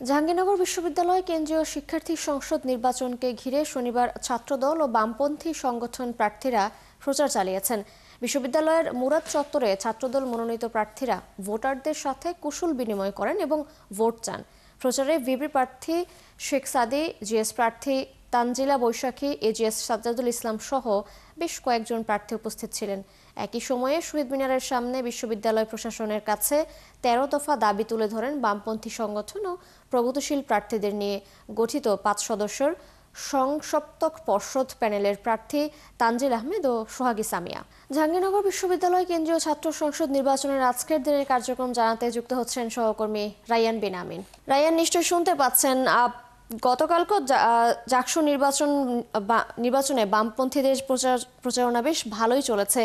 জাহাঙ্গীরনগর বিশ্ববিদ্যালয় কেন্দ্রীয় শিক্ষার্থী সংসদ নির্বাচনকে ঘিরে শনিবার ছাত্রদল ও বামপন্থী সংগঠন প্রার্থীরা প্রচার চালিয়েছেন। বিশ্ববিদ্যালয়ের মুরাদ চত্বরে ছাত্রদল মনোনীত প্রার্থীরা ভোটারদের সাথে কুশল বিনিময় করেন এবং ভোট চান। প্রচারে ভিপি প্রার্থী শেখ সাদি, জিএস প্রার্থী তানজিলা বৈশাখী, এজিএস সাজ্জাদুল ইসলাম সহ বেশ কয়েকজন প্রার্থী উপস্থিত ছিলেন। একই সময়ে শহীদ মিনারের সামনে বিশ্ববিদ্যালয় প্রশাসনের কাছে ১৩ দফা দাবি তুলে ধরেন বামপন্থী সংগঠন ও প্রগতিশীল প্রার্থীদের নিয়ে গঠিত ৫ সদস্যের সংসপ্তক পর্ষদ প্যানেলের প্রার্থী তানজিল আহমেদ ও সোহাগী সামিয়া। জাহাঙ্গীরনগর বিশ্ববিদ্যালয় কেন্দ্রীয় ছাত্র সংসদ নির্বাচনের আজকের দিনের কার্যক্রম জানাতে যুক্ত হচ্ছেন সহকর্মী রায়ান বিন আমিন। রায়ান, নিশ্চয়ই শুনতে পাচ্ছেন, গতকালকে জাকসু নির্বাচনে বামপন্থীদের প্রচারণা বেশ ভালোই চলেছে।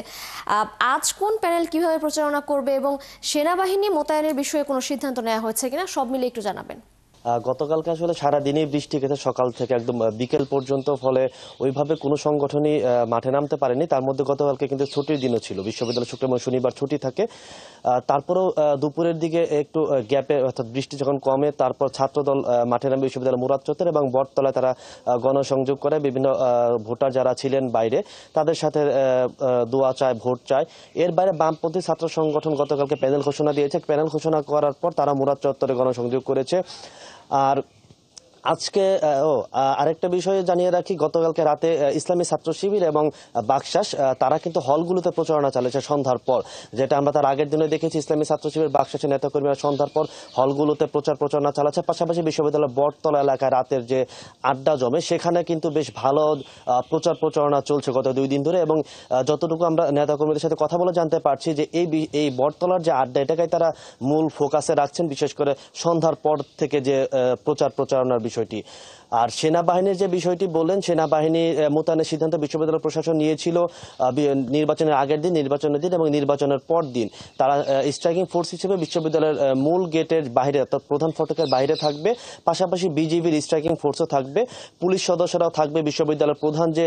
আজ কোন প্যানেল কিভাবে প্রচারণা করবে এবং সেনাবাহিনী মোতায়েনের বিষয়ে কোনো সিদ্ধান্ত নেওয়া হয়েছে কিনা সব মিলে একটু জানাবেন। গতকালকে আসলে সারাদিনই বৃষ্টি গেছে, সকাল থেকে একদম বিকেল পর্যন্ত, ফলে ওইভাবে কোনো সংগঠনই মাঠে নামতে পারেনি। তার মধ্যে গতকালকে কিন্তু ছুটির দিনও ছিল, বিশ্ববিদ্যালয় শুক্রবার এবং শনিবার ছুটি থাকে। তারপরেও দুপুরের দিকে একটু গ্যাপে, অর্থাৎ বৃষ্টি যখন কমে, তারপর ছাত্রদল মাঠে নামে বিশ্ববিদ্যালয় মুরাদ চত্বর এবং বটতলায় তারা গণসংযোগ করে বিভিন্ন ভোটার যারা ছিলেন বাইরে তাদের সাথে দোয়া চায়, ভোট চায়। এর বাইরে বামপন্থী ছাত্র সংগঠন গতকালকে প্যানেল ঘোষণা দিয়েছে। প্যানেল ঘোষণা করার পর তারা মুরাদ চত্বরে গণসংযোগ করেছে। আর আজকে আরেকটা বিষয় জানিয়ে রাখি, গতকালকে রাতে ইসলামী ছাত্র শিবির এবং বাকশাস তারা কিন্তু হলগুলোতে প্রচারণা চালিয়েছে সন্ধ্যার পর, যেটা আমরা তার আগের দিনে দেখেছি। ইসলামী ছাত্র শিবির বাকশাসের নেতাকর্মীরা সন্ধ্যার পর হলগুলোতে প্রচারণা চালাচ্ছে। পাশাপাশি বিশ্ববিদ্যালয়ের বটতলা এলাকায় রাতের যে আড্ডা জমে, সেখানে কিন্তু বেশ ভালো প্রচারণা চলছে গত 2 দিন ধরে। এবং যতটুকু আমরা নেতাকর্মীদের সাথে কথা বলে জানতে পারছি যে এই বটতলার যে আড্ডা, এটাকে তারা মূল ফোকাসে রাখছেন, বিশেষ করে সন্ধ্যার পর থেকে যে প্রচারণার বিষয়টি। আর সেনাবাহিনীর যে বিষয়টি বললেন, সেনাবাহিনী মোতায়েনের সিদ্ধান্ত বিশ্ববিদ্যালয় প্রশাসন নিয়েছিল নির্বাচনের আগের দিন, নির্বাচনের দিন এবং নির্বাচনের পর দিন। তারা স্ট্রাইকিং ফোর্স হিসেবে বিশ্ববিদ্যালয়ের মূল গেটের বাইরে, অর্থাৎ প্রধান ফটকের বাইরে থাকবে। পাশাপাশি বিজিবির স্ট্রাইকিং ফোর্সও থাকবে, পুলিশ সদস্যরাও থাকবে বিশ্ববিদ্যালয়ের প্রধান যে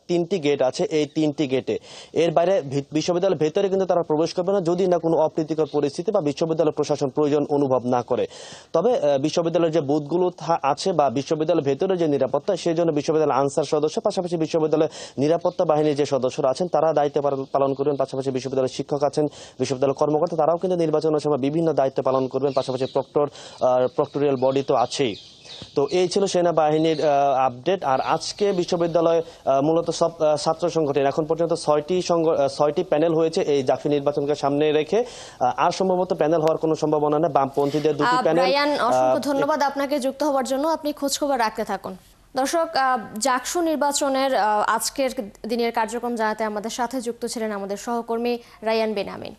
3টি গেট আছে এই 3টি গেটে। এর বাইরে বিশ্ববিদ্যালয়ের ভেতরে কিন্তু তারা প্রবেশ করবে না, যদি না কোনো অপ্রীতিকর পরিস্থিতি বা বিশ্ববিদ্যালয় প্রশাসন প্রয়োজন অনুভব না করে। তবে বিশ্ববিদ্যালয়ের যে বুথগুলো আছে বা বিশ্ববিদ্যালয়ের ভেতরে যে নিরাপত্তা, সেই জন্য বিশ্ববিদ্যালয়ের আনসার সদস্য, পাশাপাশি বিশ্ববিদ্যালয়ের নিরাপত্তা বাহিনীর যে সদস্যরা আছেন তারা দায়িত্ব পালন করবেন। পাশাপাশি বিশ্ববিদ্যালয়ের শিক্ষক আছেন, বিশ্ববিদ্যালয়ের কর্মকর্তা, তারাও কিন্তু নির্বাচনের সময় বিভিন্ন দায়িত্ব পালন করবেন। পাশাপাশি প্রক্টোরিয়াল বডি তো আছেই। তো এই ছিল সেনাবাহিনীর আপডেট। আর আজকে বিশ্ববিদ্যালয় মূলত সব ছাত্র সংগঠন এখন পর্যন্ত 6টি প্যানেল হয়েছে এই জাকসু নির্বাচনকে সামনে রেখে। আর সম্ভবত প্যানেল হওয়ার কোনো সম্ভাবনা নেই, বামপন্থীদের 2টি প্যানেল। অসংখ্য ধন্যবাদ আপনাকে যুক্ত হওয়ার জন্য। আপনি খোঁজখবর রাখতে থাকুন। দর্শক, জাকসু নির্বাচনের আজকের দিনের কার্যক্রম জানাতে আমাদের সাথে যুক্ত ছিলেন আমাদের সহকর্মী রায়ান বিন আমিন।